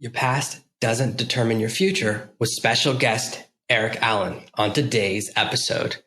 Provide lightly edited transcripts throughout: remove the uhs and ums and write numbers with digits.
Your past doesn't determine your future with special guest Erik Allen on today's episode.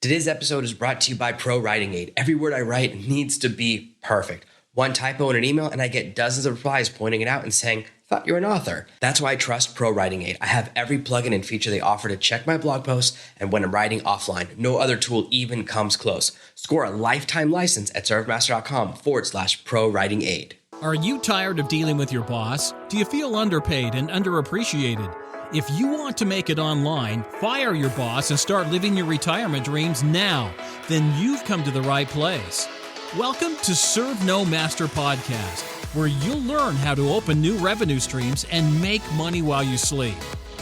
Today's episode is brought to you by Pro Writing Aid. Every word I write needs to be perfect. One typo in an email and I get dozens of replies pointing it out and saying, thought you're an author. That's why I trust Pro Writing Aid. I have every plugin and feature they offer to check my blog posts and when I'm writing offline. No other tool even comes close. Score a lifetime license at servemaster.com/Pro Writing Aid. Are you tired of dealing with your boss? Do you feel underpaid and underappreciated? If you want to make it online, fire your boss and start living your retirement dreams now, then you've come to the right place. Welcome to Serve No Master Podcast, where you'll learn how to open new revenue streams and make money while you sleep.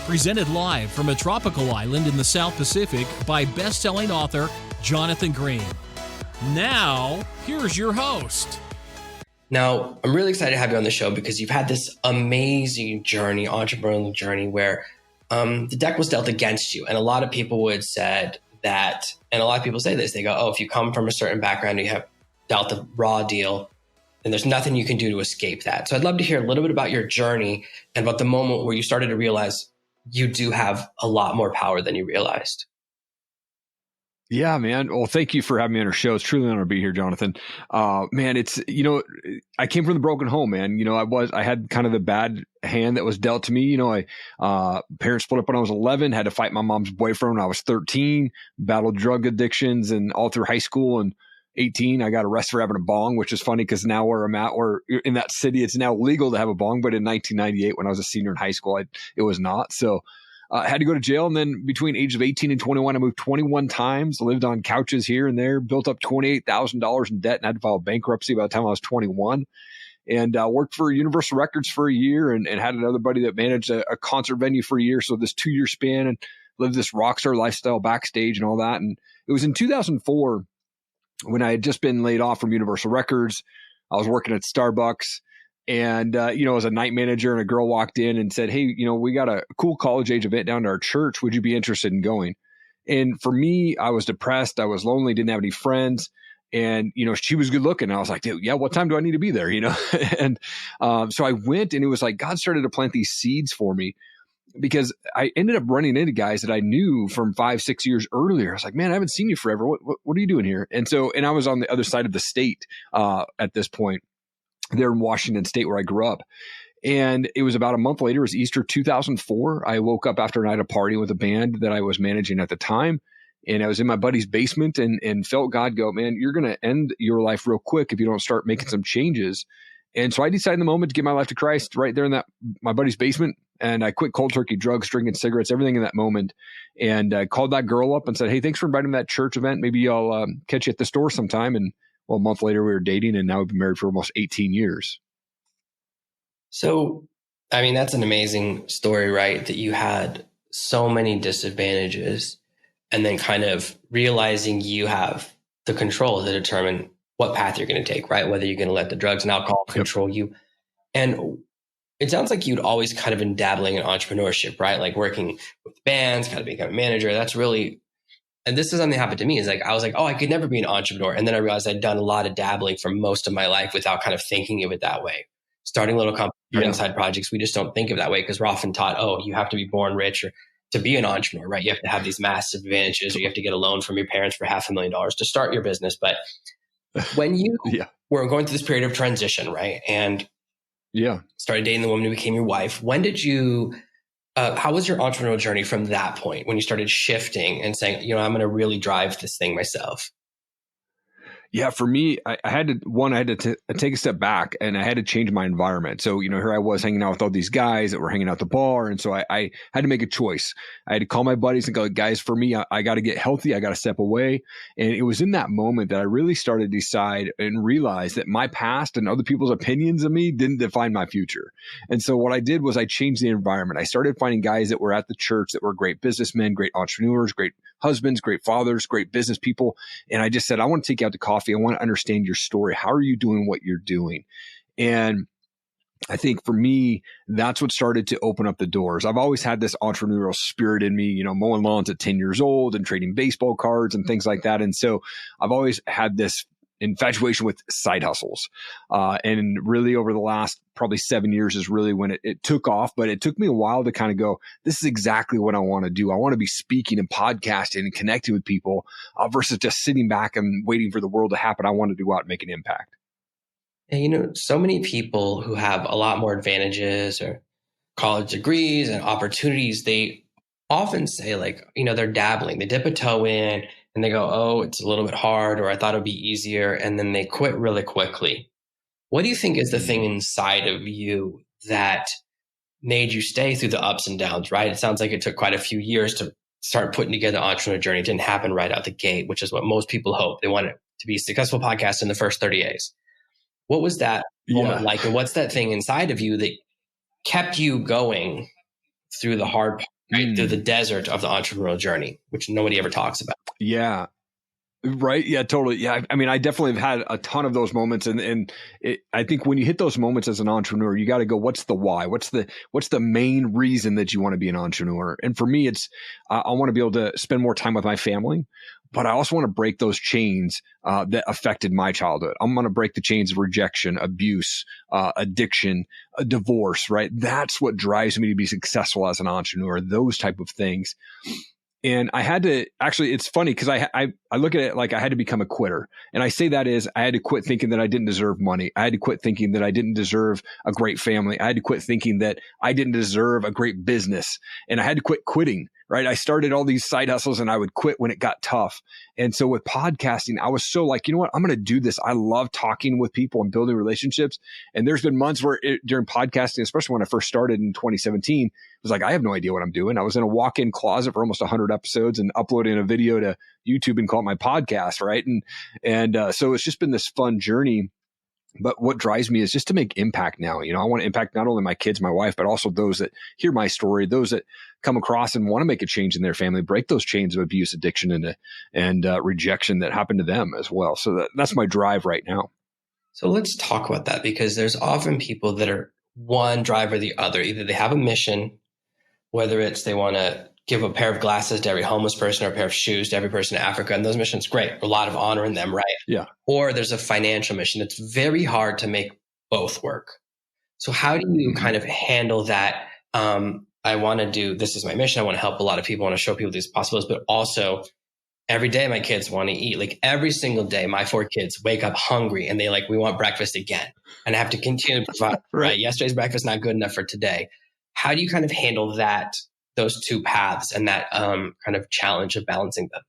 Presented live from a tropical island in the South Pacific by best-selling author Jonathan Green. Now, here's your host. Now, I'm really excited to have you on the show because you've had this amazing journey, entrepreneurial journey, where the deck was dealt against you. And a lot of people would said that, and a lot of people say this, they go, oh, if you come from a certain background, you have dealt a raw deal, then there's nothing you can do to escape that. So I'd love to hear a little bit about your journey and about the moment where you started to realize you do have a lot more power than you realized. Yeah, man. Well, thank you for having me on our show. It's truly an honor to be here, Jonathan. Man, it's, I came from the broken home, man. I had kind of the bad hand that was dealt to me. Parents split up when I was 11, had to fight my mom's boyfriend when I was 13, battled drug addictions and all through high school. And 18, I got arrested for having a bong, which is funny because now where I'm at, or in that city, it's now legal to have a bong. But in 1998, when I was a senior in high school, it was not. So I had to go to jail. And then between ages of 18 and 21, I moved 21 times, lived on couches here and there, built up $28,000 in debt and had to file bankruptcy by the time I was 21. And worked for Universal Records for a year and had another buddy that managed a concert venue for a year. So this 2-year span and lived this rock star lifestyle backstage and all that. And it was in 2004 when I had just been laid off from Universal Records. I was working at Starbucks. And, as a night manager, and a girl walked in and said, hey, we got a cool college age event down to our church. Would you be interested in going? And for me, I was depressed. I was lonely, didn't have any friends. And, she was good looking. I was like, yeah, what time do I need to be there? And so I went, and it was like God started to plant these seeds for me because I ended up running into guys that I knew from 5-6 years earlier. I was like, man, I haven't seen you forever. What are you doing here? And I was on the other side of the state at this point. There in Washington State where I grew up. And it was about a month later, it was Easter 2004. I woke up after a night of partying with a band that I was managing at the time. And I was in my buddy's basement and felt God go, man, you're going to end your life real quick if you don't start making some changes. And so I decided in the moment to give my life to Christ right there in my buddy's basement. And I quit cold turkey, drugs, drinking cigarettes, everything in that moment. And I called that girl up and said, hey, thanks for inviting me to that church event. Maybe I'll catch you at the store sometime. And well, a month later, we were dating, and now we've been married for almost 18 years. So, that's an amazing story, right? That you had so many disadvantages and then kind of realizing you have the control to determine what path you're going to take, right? Whether you're going to let the drugs and alcohol control you. And it sounds like you'd always kind of been dabbling in entrepreneurship, right? Like working with bands, kind of becoming a manager. That's really... And this is something that happened to me is I was like, oh, I could never be an entrepreneur. And then I realized I'd done a lot of dabbling for most of my life without kind of thinking of it that way. Starting little companies, starting side projects, we just don't think of it that way because we're often taught, oh, you have to be born rich or to be an entrepreneur, right? You have to have these massive advantages or you have to get a loan from your parents for $500,000 to start your business. But when you were going through this period of transition, right? And started dating the woman who became your wife, when did you... how was your entrepreneurial journey from that point when you started shifting and saying, I'm going to really drive this thing myself? Yeah, for me, I had to take a step back and I had to change my environment. So, here I was hanging out with all these guys that were hanging out at the bar. And so I had to make a choice. I had to call my buddies and go, guys, for me, I got to get healthy. I got to step away. And it was in that moment that I really started to decide and realize that my past and other people's opinions of me didn't define my future. And so what I did was I changed the environment. I started finding guys that were at the church that were great businessmen, great entrepreneurs, great husbands, great fathers, great business people. And I just said, I want to take you out to coffee. I want to understand your story. How are you doing what you're doing? And I think for me, that's what started to open up the doors. I've always had this entrepreneurial spirit in me, mowing lawns at 10 years old and trading baseball cards and things like that. And so I've always had this infatuation with side hustles. And really over the last probably 7 years is really when it took off, but it took me a while to kind of go, this is exactly what I want to do. I want to be speaking and podcasting and connecting with people versus just sitting back and waiting for the world to happen. I want to go out and make an impact. And so many people who have a lot more advantages or college degrees and opportunities, they often say like, they're dabbling, they dip a toe in and they go, oh, it's a little bit hard, or I thought it'd be easier. And then they quit really quickly. What do you think is the thing inside of you that made you stay through the ups and downs, right? It sounds like it took quite a few years to start putting together the entrepreneur journey. It didn't happen right out the gate, which is what most people hope. They want it to be a successful podcast in the first 30 days. What was that moment like? And what's that thing inside of you that kept you going through the hard part, right? Through the desert of the entrepreneurial journey, which nobody ever talks about? Yeah. Right. Yeah, totally. Yeah. I mean, I definitely have had a ton of those moments. I think when you hit those moments as an entrepreneur, you got to go, what's the why? What's the main reason that you want to be an entrepreneur? And for me, it's, I want to be able to spend more time with my family, but I also want to break those chains that affected my childhood. I'm going to break the chains of rejection, abuse, addiction, divorce, right? That's what drives me to be successful as an entrepreneur, those type of things. And I had to actually, it's funny because I look at it like I had to become a quitter. And I say that is I had to quit thinking that I didn't deserve money. I had to quit thinking that I didn't deserve a great family. I had to quit thinking that I didn't deserve a great business. And I had to quit quitting, right? I started all these side hustles and I would quit when it got tough. And so with podcasting, I was so like, you know what? I'm going to do this. I love talking with people and building relationships. And there's been months where during podcasting, especially when I first started in 2017, was like, I have no idea what I'm doing. I was in a walk-in closet for almost 100 episodes and uploading a video to YouTube and call it my podcast, right? And so it's just been this fun journey. But what drives me is just to make impact now. I want to impact not only my kids, my wife, but also those that hear my story, those that come across and want to make a change in their family, break those chains of abuse, addiction, and rejection that happened to them as well. So that's my drive right now. So let's talk about that, because there's often people that are one drive or the other. Either they have a mission, whether it's they want to give a pair of glasses to every homeless person or a pair of shoes to every person in Africa. And those missions, great. A lot of honor in them, right? Yeah. Or there's a financial mission. It's very hard to make both work. So how do you kind of handle that? I want to do, this is my mission. I want to help a lot of people. I want to show people these possibilities, but also every day my kids want to eat. Like every single day, my 4 kids wake up hungry and we want breakfast again. And I have to continue to provide, right? Yesterday's breakfast not good enough for today. How do you kind of handle that, those two paths, and that kind of challenge of balancing them?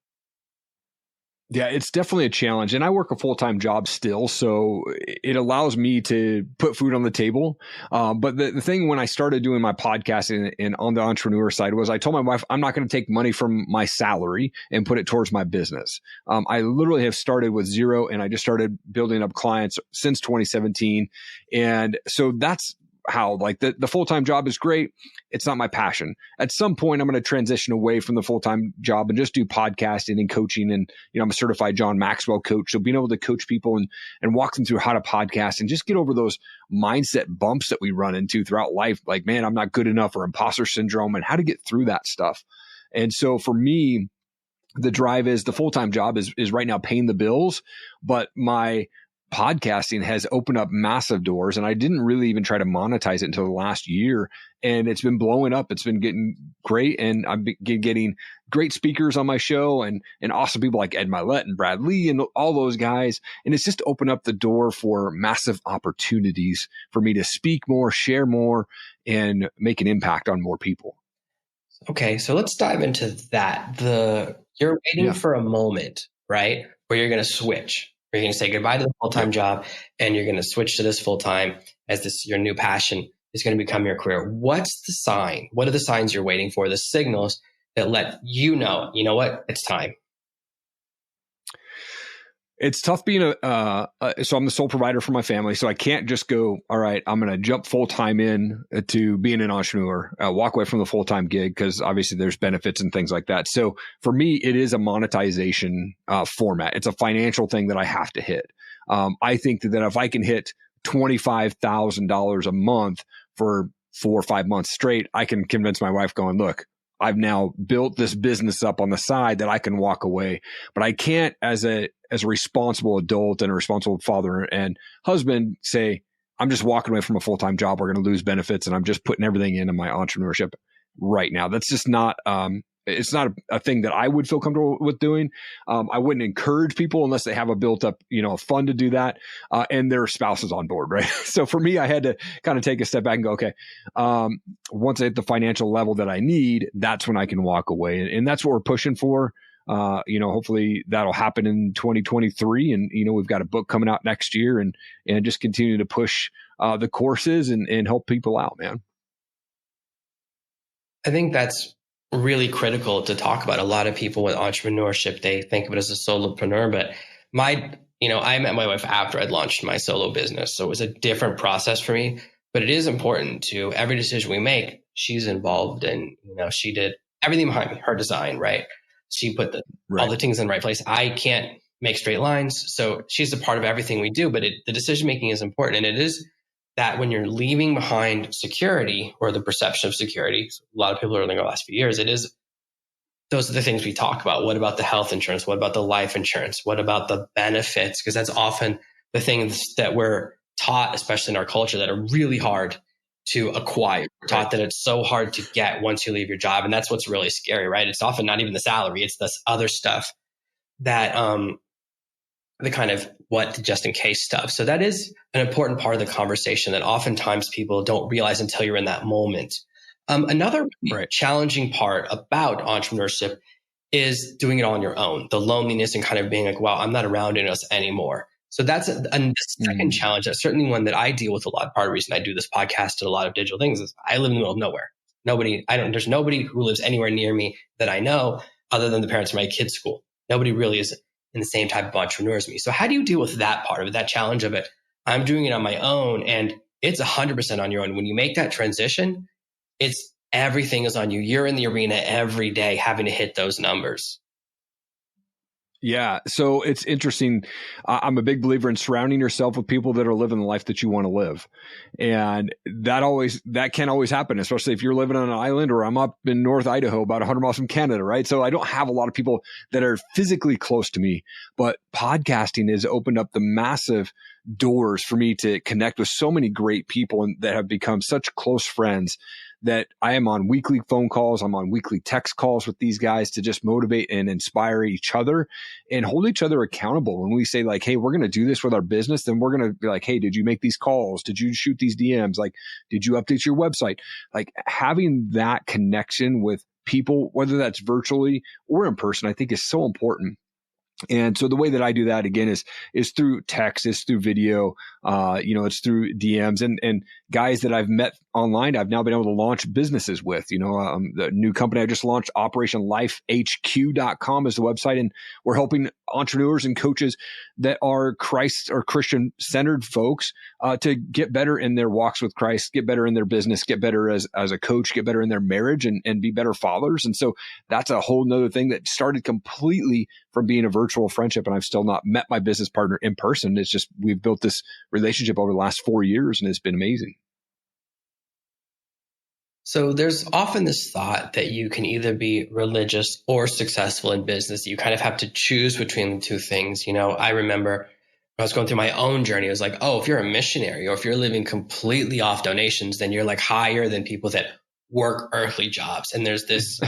Yeah, it's definitely a challenge. And I work a full-time job still, so it allows me to put food on the table. But the thing when I started doing my podcast and on the entrepreneur side was I told my wife, I'm not going to take money from my salary and put it towards my business. I literally have started with zero, and I just started building up clients since 2017. And so that's how the full-time job is great. It's not my passion. At some point, I'm going to transition away from the full-time job and just do podcasting and coaching. And, I'm a certified John Maxwell coach. So being able to coach people and walk them through how to podcast and just get over those mindset bumps that we run into throughout life. Like, man, I'm not good enough, or imposter syndrome, and how to get through that stuff. And so for me, the drive is the full-time job is right now paying the bills, but my podcasting has opened up massive doors, and I didn't really even try to monetize it until the last year, and it's been blowing up. It's been getting great, and I'm getting great speakers on my show and awesome people like Ed Milet and Brad Lee and all those guys, and it's just opened up the door for massive opportunities for me to speak more, share more, and make an impact on more people. Okay, so let's dive into that. You're waiting for a moment, right, where you're going to switch. You're going to say goodbye to the full-time job, and you're going to switch to this full-time as this your new passion is going to become your career. What's the sign? What are the signs you're waiting for? The signals that let you know what? It's time. It's tough being so I'm the sole provider for my family. So I can't just go, all right, I'm going to jump full-time in to being an entrepreneur, walk away from the full-time gig, because obviously there's benefits and things like that. So for me, it is a monetization format. It's a financial thing that I have to hit. I think that if I can hit $25,000 a month for 4 or 5 months straight, I can convince my wife going, look, I've now built this business up on the side that I can walk away, but I can't as a responsible adult and a responsible father and husband say, I'm just walking away from a full-time job. We're going to lose benefits and I'm just putting everything into my entrepreneurship right now. That's just not, it's not a thing that I would feel comfortable with doing. I wouldn't encourage people unless they have a built up, fund to do that, and their spouse is on board, right? So for me, I had to kind of take a step back and go, okay, once I hit the financial level that I need, that's when I can walk away. And that's what we're pushing for. Hopefully that'll happen in 2023. And, we've got a book coming out next year and just continue to push the courses and help people out, man. I think that's really critical to talk about. A lot of people with entrepreneurship, they think of it as a solopreneur, but I met my wife after I'd launched my solo business. So it was a different process for me, but it is important to every decision we make, she's involved and, she did everything behind me, her design, right? She put all the things in the right place. I can't make straight lines. So she's a part of everything we do, but the decision-making is important. And it is that when you're leaving behind security or the perception of security, a lot of people are learning the last few years, those are the things we talk about. What about the health insurance? What about the life insurance? What about the benefits? Because that's often the things that we're taught, especially in our culture, that are really hard to acquire. We're taught that it's so hard to get once you leave your job. And that's what's really scary, right? It's often not even the salary. It's this other stuff that, the kind of what just in case stuff. So that is an important part of the conversation that oftentimes people don't realize until you're in that moment. Another challenging part about entrepreneurship is doing it on your own, the loneliness and kind of being like, wow, I'm not around us anymore. So that's a second challenge. That's certainly one that I deal with a lot. Part of the reason I do this podcast and a lot of digital things is I live in the middle of nowhere. There's nobody who lives anywhere near me that I know other than the parents of my kids' school. Nobody really is in the same type of entrepreneur as me. So how do you deal with that part of it, that challenge of it? I'm doing it on my own and it's 100% on your own. When you make that transition, everything is on you. You're in the arena every day having to hit those numbers. Yeah. So it's interesting. I'm a big believer in surrounding yourself with people that are living the life that you want to live. And that can't always happen, especially if you're living on an island or I'm up in North Idaho, about 100 miles from Canada, right? So I don't have a lot of people that are physically close to me, but podcasting has opened up the massive doors for me to connect with so many great people and that have become such close friends that I am on weekly phone calls. I'm on weekly text calls with these guys to just motivate and inspire each other and hold each other accountable. When we say like, hey, we're going to do this with our business, then we're going to be like, hey, did you make these calls? Did you shoot these DMs? Like, did you update your website? Like having that connection with people, whether that's virtually or in person, I think is so important. And so the way that I do that again is through text, is through video, it's through DMs and guys that I've met online. I've now been able to launch businesses with, the new company I just launched, OperationLifeHQ.com is the website. And we're helping entrepreneurs and coaches that are Christ or Christian centered folks, to get better in their walks with Christ, get better in their business, get better as a coach, get better in their marriage and be better fathers. And so that's a whole nother thing that started completely from being a virtual friendship. And I've still not met my business partner in person. It's just, we've built this relationship over the last 4 years and it's been amazing. So there's often this thought that you can either be religious or successful in business. You kind of have to choose between the two things. I remember when I was going through my own journey, it was like, oh, if you're a missionary or if you're living completely off donations, then you're like higher than people that work earthly jobs. And there's this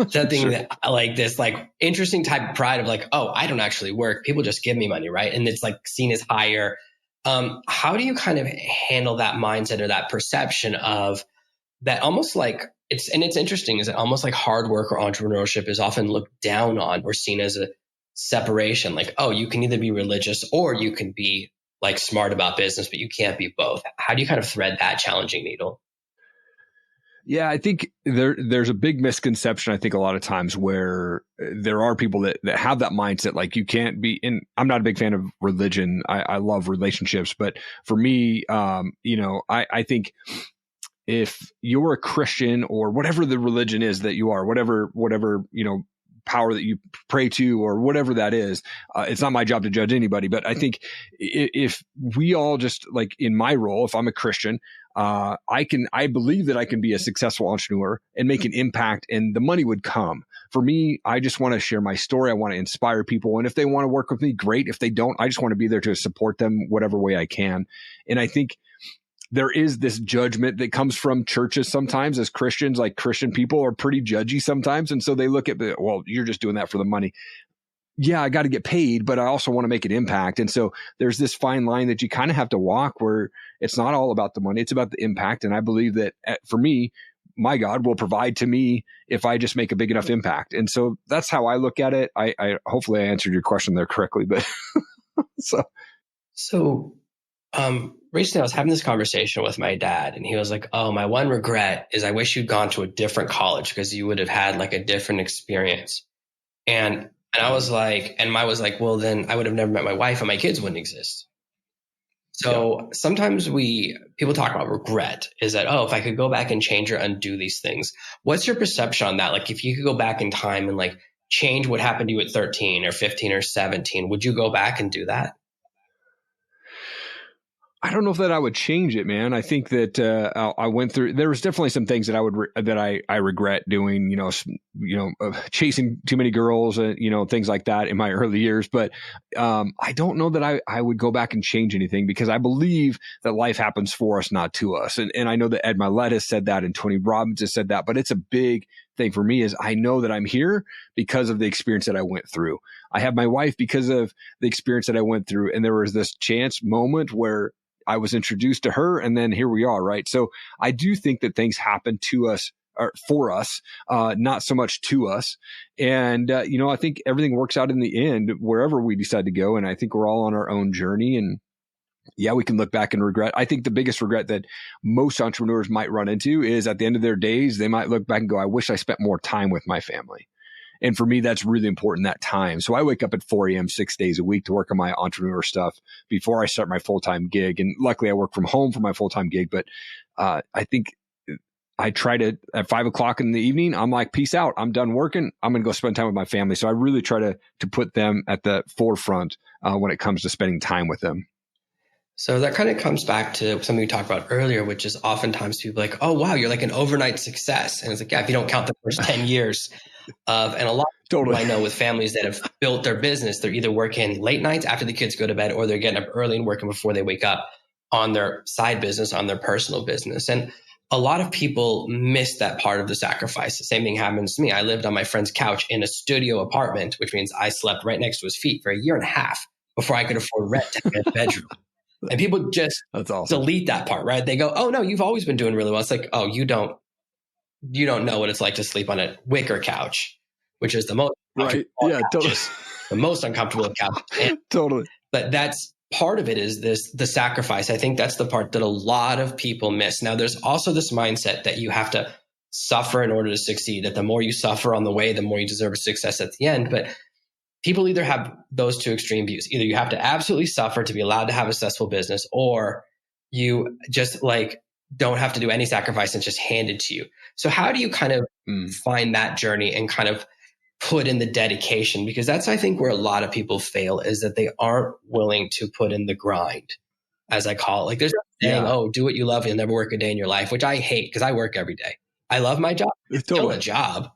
something sure. that like this like interesting type of pride of like, oh, I don't actually work. People just give me money, right? And it's like seen as higher. How do you kind of handle that mindset or that perception of that almost like it's interesting is that almost like hard work or entrepreneurship is often looked down on or seen as a separation. Like, oh, you can either be religious or you can be like smart about business, but you can't be both. How do you kind of thread that challenging needle? Yeah, I think there's a big misconception, I think, a lot of times where there are people that have that mindset, like you can't be in. I'm not a big fan of religion. I love relationships. But for me, I think if you're a Christian or whatever the religion is that you are, whatever, power that you pray to or whatever that is, it's not my job to judge anybody. But I think if we all just like in my role, if I'm a Christian, I believe that I can be a successful entrepreneur and make an impact, and the money would come. For me, I just want to share my story. I want to inspire people. And if they want to work with me, great. If they don't, I just want to be there to support them whatever way I can. And I think there is this judgment that comes from churches sometimes as Christians. Like, Christian people are pretty judgy sometimes. And so they look at well, you're just doing that for the money. Yeah, I got to get paid, but I also want to make an impact. And so there's this fine line that you kind of have to walk, where it's not all about the money, it's about the impact. And I believe that for me, my God will provide to me if I just make a big enough impact. And so that's how I look at it. I hopefully I answered your question there correctly, but So recently I was having this conversation with my dad, and he was like, oh, my one regret is I wish you'd gone to a different college because you would have had like a different experience. And I was like, well, then I would have never met my wife and my kids wouldn't exist. So sometimes people talk about regret, is that, oh, if I could go back and change or undo these things. What's your perception on that? Like, if you could go back in time and like change what happened to you at 13 or 15 or 17, would you go back and do that? I don't know if that I would change it, man. I think that I went through. There was definitely some things that I regret doing. Chasing too many girls, things like that in my early years. But I don't know that I would go back and change anything, because I believe that life happens for us, not to us. And I know that Ed Milet has said that, and Tony Robbins has said that. But it's a big thing for me, is I know that I'm here because of the experience that I went through. I have my wife because of the experience that I went through, and there was this chance moment where I was introduced to her, and then here we are, right? So I do think that things happen to us, or for us, not so much to us. And, I think everything works out in the end, wherever we decide to go. And I think we're all on our own journey. And yeah, we can look back and regret. I think the biggest regret that most entrepreneurs might run into is at the end of their days, they might look back and go, I wish I spent more time with my family. And for me, that's really important, that time. So I wake up at 4 a.m. 6 days a week to work on my entrepreneur stuff before I start my full-time gig. And luckily I work from home for my full-time gig. But I think I try to, at 5 o'clock in the evening, I'm like, peace out. I'm done working. I'm going to go spend time with my family. So I really try to put them at the forefront when it comes to spending time with them. So that kind of comes back to something we talked about earlier, which is oftentimes people like, oh, wow, you're like an overnight success. And it's like, yeah, if you don't count the first 10 years and a lot of people I know with families that have built their business, they're either working late nights after the kids go to bed, or they're getting up early and working before they wake up on their side business, on their personal business. And a lot of people miss that part of the sacrifice. The same thing happens to me. I lived on my friend's couch in a studio apartment, which means I slept right next to his feet for a year and a half before I could afford rent to get a bedroom. And people just delete that part, right? They go, oh no, you've always been doing really well. It's like, oh, you don't know what it's like to sleep on a wicker couch, which is the most right. Yeah, totally. The most uncomfortable couch. And, totally. But that's part of it, is the sacrifice. I think that's the part that a lot of people miss. Now, there's also this mindset that you have to suffer in order to succeed, that the more you suffer on the way, the more you deserve success at the end. But people either have those two extreme views. Either you have to absolutely suffer to be allowed to have a successful business, or you just like don't have to do any sacrifice and it's just handed to you. So how do you kind of find that journey and kind of put in the dedication? Because that's, I think, where a lot of people fail, is that they aren't willing to put in the grind, as I call it. Like, there's a saying, oh, do what you love, you'll never work a day in your life, which I hate because I work every day. I love my job. It's still a job.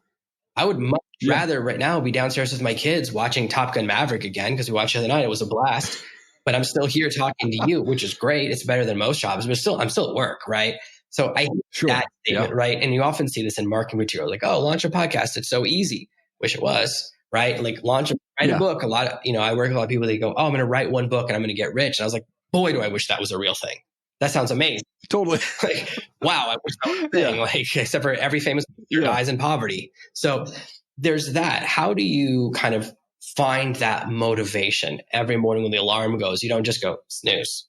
I would much rather right now be downstairs with my kids watching Top Gun Maverick again, because we watched the other night. It was a blast. But I'm still here talking to you, which is great. It's better than most jobs, but I'm still at work, right? So I hate that statement, right? And you often see this in marketing material, like, oh, launch a podcast. It's so easy. Wish it was, right? Like write a book. A lot of, I work with a lot of people, they go, oh, I'm going to write one book and I'm going to get rich. And I was like, boy, do I wish that was a real thing. That sounds amazing. Totally. Like, wow, I wish that was a thing. Like, except for every famous figure dies in poverty. So there's that. How do you kind of find that motivation every morning when the alarm goes? You don't just go snooze.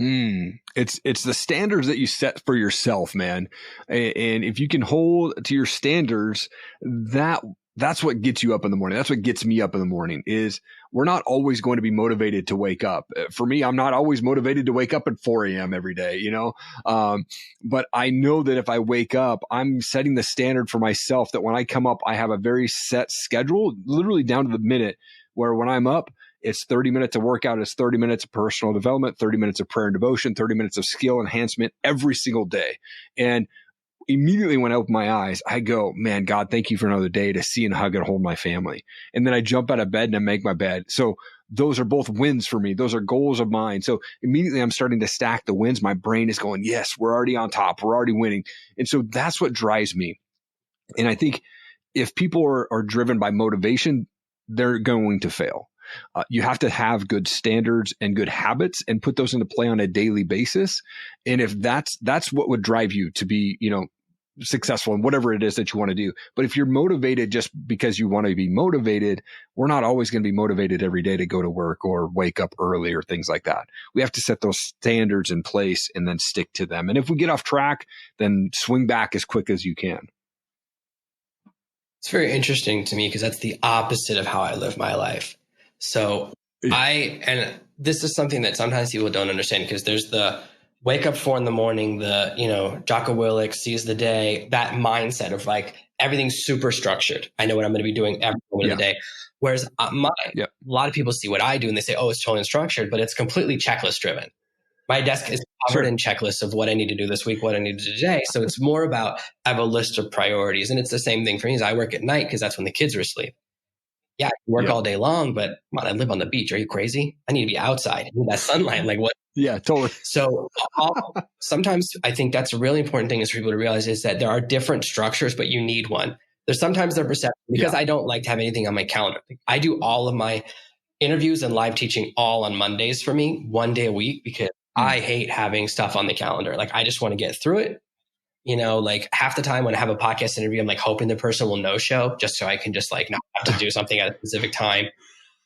It's the standards that you set for yourself, man. And if you can hold to your standards, that's what gets you up in the morning. That's what gets me up in the morning. Is we're not always going to be motivated to wake up. For me, I'm not always motivated to wake up at 4 a.m. every day, but I know that if I wake up, I'm setting the standard for myself that when I come up, I have a very set schedule, literally down to the minute, where when I'm up, It's 30 minutes of workout. It's 30 minutes of personal development, 30 minutes of prayer and devotion, 30 minutes of skill enhancement every single day. And immediately when I open my eyes, I go, man, God, thank you for another day to see and hug and hold my family. And then I jump out of bed and I make my bed. So those are both wins for me. Those are goals of mine. So immediately I'm starting to stack the wins. My brain is going, yes, we're already on top. We're already winning. And so that's what drives me. And I think if people are driven by motivation, they're going to fail. You have to have good standards and good habits and put those into play on a daily basis. And if that's what would drive you to be, successful in whatever it is that you want to do. But if you're motivated just because you want to be motivated, we're not always going to be motivated every day to go to work or wake up early or things like that. We have to set those standards in place and then stick to them. And if we get off track, then swing back as quick as you can. It's very interesting to me because that's the opposite of how I live my life. So and this is something that sometimes people don't understand, because there's the wake up 4 a.m, the, Jocko Willink sees the day, that mindset of like, everything's super structured. I know what I'm going to be doing every moment of the day. Whereas a lot of people see what I do and they say, oh, it's totally unstructured, but it's completely checklist driven. My desk is covered in checklists of what I need to do this week, what I need to do today. So it's more about, I have a list of priorities. And it's the same thing for me as I work at night, because that's when the kids are asleep. Yeah, I can work all day long, but come on, I live on the beach. Are you crazy? I need to be outside. I need that sunlight. Like what? Yeah, totally. So sometimes I think that's a really important thing is for people to realize is that there are different structures, but you need one. There's sometimes their perception, because I don't like to have anything on my calendar. I do all of my interviews and live teaching all on Mondays for me, 1 day a week, because I hate having stuff on the calendar. Like I just want to get through it. Like half the time when I have a podcast interview, I'm like hoping the person will no show just so I can just like not have to do something at a specific time.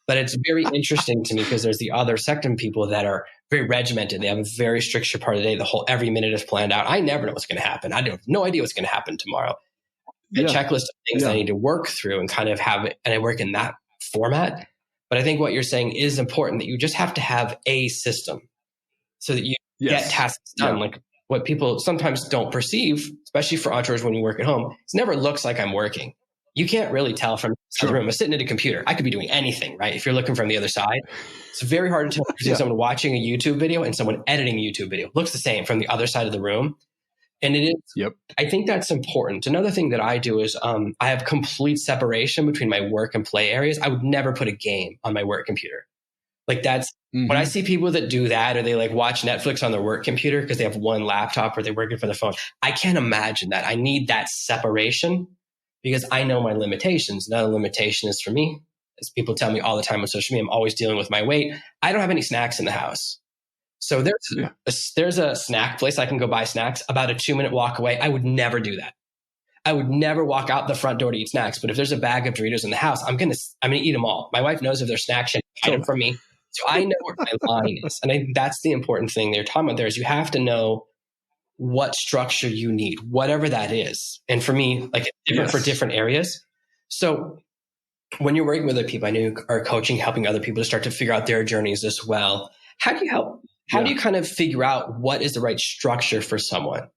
But it's very interesting to me because there's the other sector of people that are very regimented. They have a very structured part of the day. Every minute is planned out. I never know what's going to happen. I have no idea what's going to happen tomorrow. The checklist of things I need to work through and kind of have it. And I work in that format. But I think what you're saying is important, that you just have to have a system so that you get tasks done. Like what people sometimes don't perceive, especially for entrepreneurs when you work at home, it never looks like I'm working. You can't really tell from the room. I'm sitting at a computer. I could be doing anything, right? If you're looking from the other side, it's very hard to tell between someone watching a YouTube video and someone editing a YouTube video. It looks the same from the other side of the room. And it is, I think that's important. Another thing that I do is I have complete separation between my work and play areas. I would never put a game on my work computer. Like that's when I see people that do that, or they like watch Netflix on their work computer because they have one laptop or they're working from the phone. I can't imagine that. I need that separation, because I know my limitations. Another limitation is for me, as people tell me all the time on social media, I'm always dealing with my weight. I don't have any snacks in the house. So there's a snack place I can go buy snacks about a 2-minute walk away. I would never do that. I would never walk out the front door to eat snacks. But if there's a bag of Doritos in the house, I'm gonna eat them all. My wife knows if they're snacks, she'll hide them from me. So I know where my line is. And I think that's the important thing they're talking about there, is you have to know what structure you need, whatever that is. And for me, like it's different for different areas. So when you're working with other people, I know you are coaching, helping other people to start to figure out their journeys as well. How do you help? How do you kind of figure out what is the right structure for someone?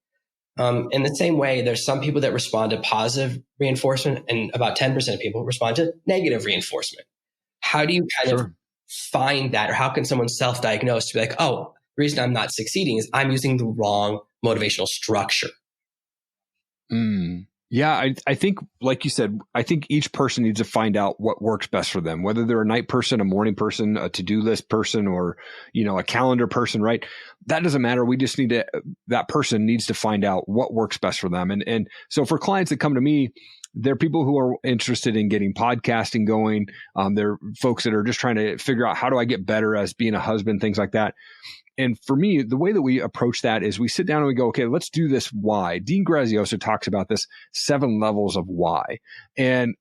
In the same way, there's some people that respond to positive reinforcement, and about 10% of people respond to negative reinforcement. How do you kind of find that, or how can someone self-diagnose to be like, oh, the reason I'm not succeeding is I'm using the wrong motivational structure? Yeah, I think, like you said, I think each person needs to find out what works best for them, whether they're a night person, a morning person, a to-do list person, or, a calendar person, right? That doesn't matter. We just that person needs to find out what works best for them. And so for clients that come to me, they're people who are interested in getting podcasting going. They're folks that are just trying to figure out, how do I get better as being a husband, things like that. And for me, the way that we approach that is we sit down and we go, okay, let's do this why. Dean Graziosi talks about this 7 levels of why. And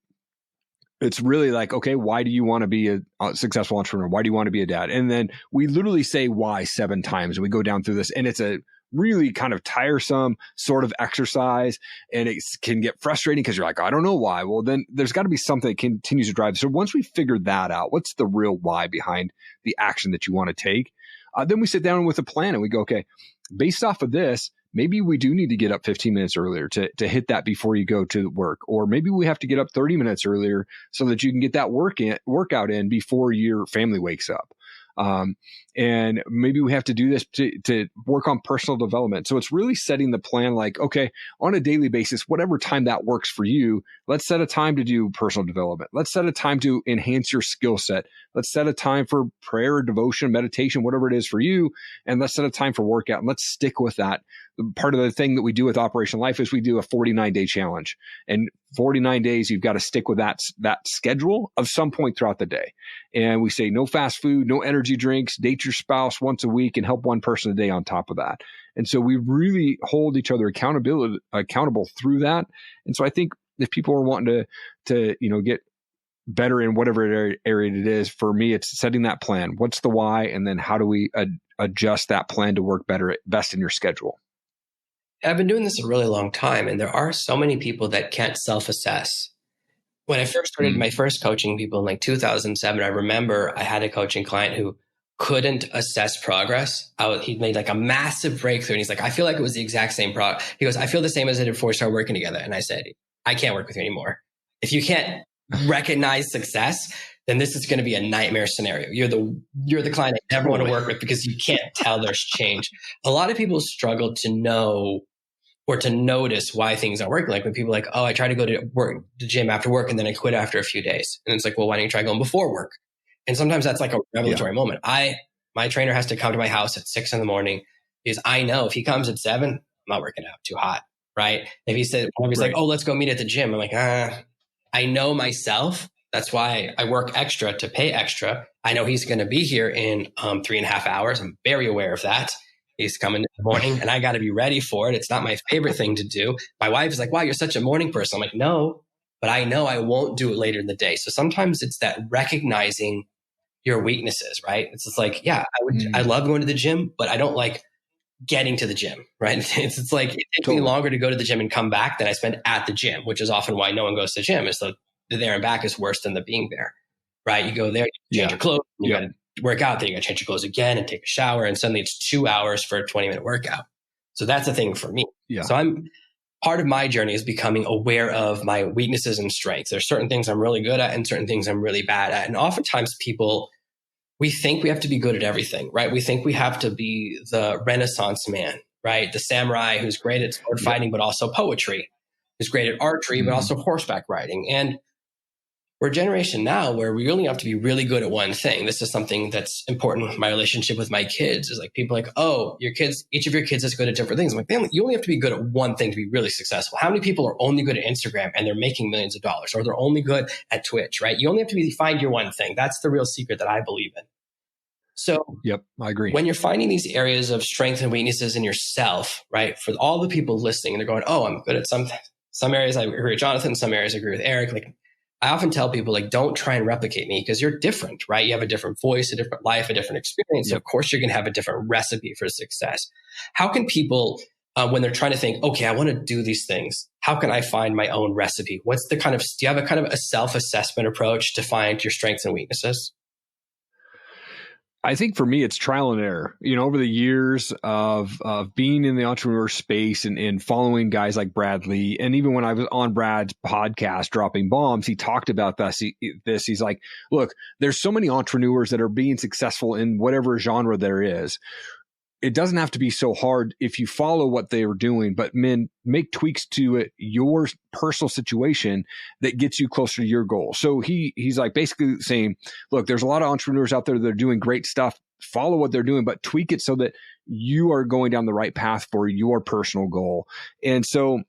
it's really like, okay, why do you want to be a successful entrepreneur? Why do you want to be a dad? And then we literally say why 7 times. And we go down through this, and it's a really kind of tiresome sort of exercise, and it can get frustrating because you're like, I don't know why. Well, then there's got to be something that continues to drive. So once we figure that out, what's the real why behind the action that you want to take? Then we sit down with a plan and we go, okay, based off of this, maybe we do need to get up 15 minutes earlier to hit that before you go to work. Or maybe we have to get up 30 minutes earlier so that you can get that workout in before your family wakes up. And maybe we have to do this to work on personal development. So it's really setting the plan like, okay, on a daily basis, whatever time that works for you, let's set a time to do personal development. Let's set a time to enhance your skill set. Let's set a time for prayer, devotion, meditation, whatever it is for you. And let's set a time for workout. And let's stick with that. Part of the thing that we do with Operation Life is we do a 49-day challenge. And 49 days, you've got to stick with that schedule of some point throughout the day. And we say no fast food, no energy drinks, date your spouse once a week, and help one person a day on top of that. And so we really hold each other accountable through that. And so I think if people are wanting to get better in whatever area it is, for me, it's setting that plan. What's the why? And then how do we adjust that plan to work best in your schedule? I've been doing this a really long time, and there are so many people that can't self-assess. When I first started my first coaching people in like 2007, I remember I had a coaching client who couldn't assess progress. He made like a massive breakthrough, and he's like, I feel like it was the exact same He goes, I feel the same as I did before we started working together. And I said, I can't work with you anymore. If you can't recognize success, then this is going to be a nightmare scenario. You're the client I never want to work with because you can't tell there's change. A lot of people struggle to know or to notice why things aren't working. Like when people are like, oh, I try to go to the gym after work and then I quit after a few days. And it's like, well, why don't you try going before work? And sometimes that's like a revelatory moment. My trainer has to come to my house at 6 a.m. because I know if he comes at 7, I'm not working out, too hot, right? If he said, he's like, oh, let's go meet at the gym. I'm like, I know myself. That's why I work extra to pay extra. I know he's going to be here in 3.5 hours. I'm very aware of that. He's coming in the morning and I got to be ready for it. It's not my favorite thing to do. My wife is like, wow, you're such a morning person. I'm like, no, but I know I won't do it later in the day. So sometimes it's that recognizing your weaknesses, right? It's just like, yeah, I love going to the gym, but I don't like getting to the gym, right? It's like, it takes me longer to go to the gym and come back than I spend at the gym, which is often why no one goes to the gym. Is the there and back is worse than the being there, right? You go there, you change your clothes, you got to work out, then you got to change your clothes again and take a shower. And suddenly it's 2 hours for a 20-minute workout. So that's the thing for me. Yeah. So part of my journey is becoming aware of my weaknesses and strengths. There's certain things I'm really good at and certain things I'm really bad at. And oftentimes we think we have to be good at everything, right? We think we have to be the Renaissance man, right? The samurai who's great at sword fighting, but also poetry, who's great at archery, but also horseback riding. And we're a generation now where we really have to be really good at one thing. This is something that's important with my relationship with my kids. Is like people are like, oh, each of your kids is good at different things. I'm like, you only have to be good at one thing to be really successful. How many people are only good at Instagram and they're making millions of dollars, or they're only good at Twitch, right? You only have to find your one thing. That's the real secret that I believe in. So I agree. When you're finding these areas of strengths and weaknesses in yourself, right? For all the people listening and they're going, oh, I'm good at some areas I agree with Jonathan, some areas I agree with Erik. Like, I often tell people, like, don't try and replicate me because you're different, right? You have a different voice, a different life, a different experience. So of course, you're going to have a different recipe for success. How can people, when they're trying to think, okay, I want to do these things, how can I find my own recipe? Do you have a kind of a self-assessment approach to find your strengths and weaknesses? I think for me, it's trial and error. Over the years of being in the entrepreneur space and following guys like Bradley, and even when I was on Brad's podcast, Dropping Bombs, he talked about this. He's like, look, there's so many entrepreneurs that are being successful in whatever genre there is. It doesn't have to be so hard if you follow what they are doing, but make tweaks to it, your personal situation that gets you closer to your goal. So he's like basically saying, look, there's a lot of entrepreneurs out there that are doing great stuff. Follow what they're doing, but tweak it so that you are going down the right path for your personal goal. And so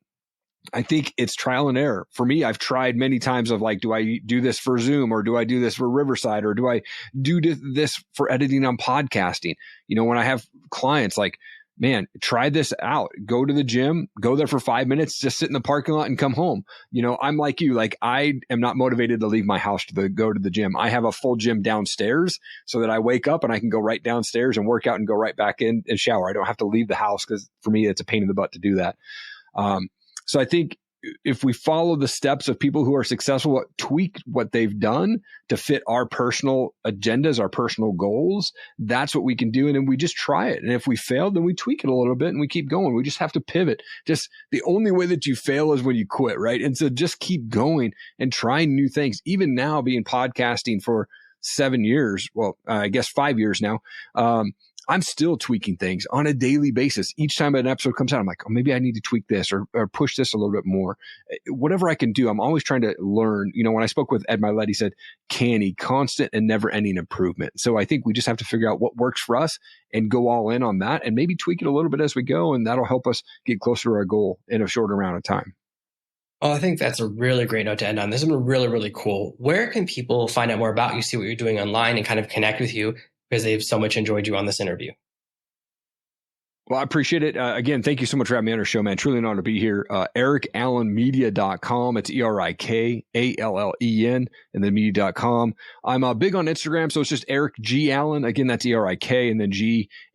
I think it's trial and error. For me, I've tried many times of like, do I do this for Zoom, or do I do this for Riverside, or do I do this for editing on podcasting? When I have clients, like, man, try this out. Go to the gym, go there for 5 minutes, just sit in the parking lot and come home. I'm like you, like I am not motivated to leave my house to go to the gym. I have a full gym downstairs so that I wake up and I can go right downstairs and work out and go right back in and shower. I don't have to leave the house because for me, it's a pain in the butt to do that. So I think if we follow the steps of people who are successful, tweak what they've done to fit our personal agendas, our personal goals, that's what we can do. And then we just try it. And if we fail, then we tweak it a little bit and we keep going. We just have to pivot. Just the only way that you fail is when you quit, right? And so just keep going and trying new things. Even now, being podcasting for 7 years, well, I guess 5 years now, I'm still tweaking things on a daily basis. Each time an episode comes out, I'm like, oh, maybe I need to tweak this or push this a little bit more. Whatever I can do, I'm always trying to learn. You know, when I spoke with Ed Milet, he said, canny, constant and never ending improvement. So I think we just have to figure out what works for us and go all in on that and maybe tweak it a little bit as we go. And that'll help us get closer to our goal in a shorter amount of time. Oh, I think that's a really great note to end on. This has been really, really cool. Where can people find out more about you, see what you're doing online, and kind of connect with you because they've so much enjoyed you on this interview? Well, I appreciate it. Again, thank you so much for having me on our show, man. Truly an honor to be here. ErikAllenMedia.com. It's ErikAllen and then media.com. I'm big on Instagram, so it's just Erik G. Allen. Again, that's Erik and then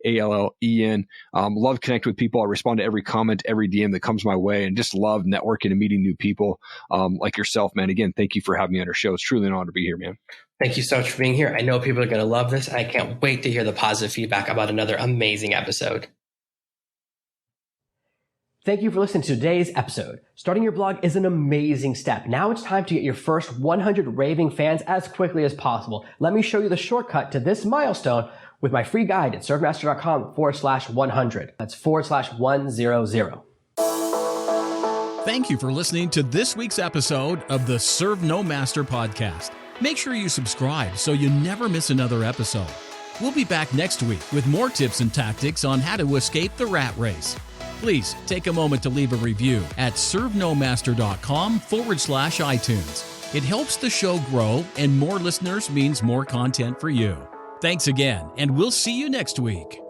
Gallen. Love connecting with people. I respond to every comment, every DM that comes my way, and just love networking and meeting new people like yourself, man. Again, thank you for having me on our show. It's truly an honor to be here, man. Thank you so much for being here. I know people are going to love this. I can't wait to hear the positive feedback about another amazing episode. Thank you for listening to today's episode. Starting your blog is an amazing step. Now it's time to get your first 100 raving fans as quickly as possible. Let me show you the shortcut to this milestone with my free guide at servemaster.com/100. That's /100. Thank you for listening to this week's episode of the Serve No Master podcast. Make sure you subscribe so you never miss another episode. We'll be back next week with more tips and tactics on how to escape the rat race. Please take a moment to leave a review at servenomaster.com/iTunes. It helps the show grow, and more listeners means more content for you. Thanks again, and we'll see you next week.